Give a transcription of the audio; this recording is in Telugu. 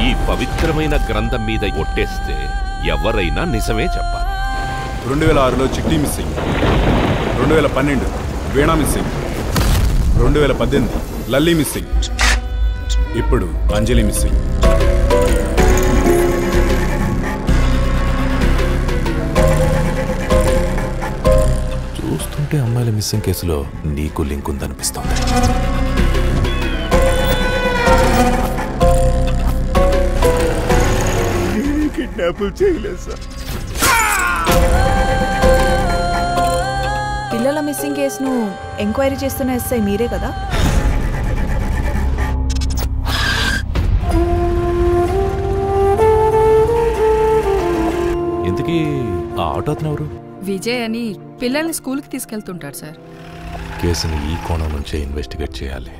ఈ పవిత్రమైన గ్రంథం మీద ఒట్టేస్తే ఎవరైనా నిజమే చెప్పాలి. 2006లో చిట్టి మిస్సింగ్, 2012 వీణా మిస్సింగ్, 2018 లల్లీ మిస్సింగ్, ఇప్పుడు అంజలి మిస్సింగ్. చూస్తుంటే అమ్మాయిల మిస్సింగ్ కేసులో నీకు లింక్ ఉందనిపిస్తోంది. కిడ్నాపులు చేయలేదు సార్. పిల్లల మిస్సింగ్ కేసును ఎంక్వైరీ చేస్తున్న ఎస్ఐ మీరే కదా? ఇంతకీ ఆ ఆటో అతను ఎవరు? విజయ్ అని పిల్లల్ని స్కూల్కి తీసుకెళ్తుంటాడు సార్. కేసుని ఈ కోణం నుంచే ఇన్వెస్టిగేట్ చేయాలి.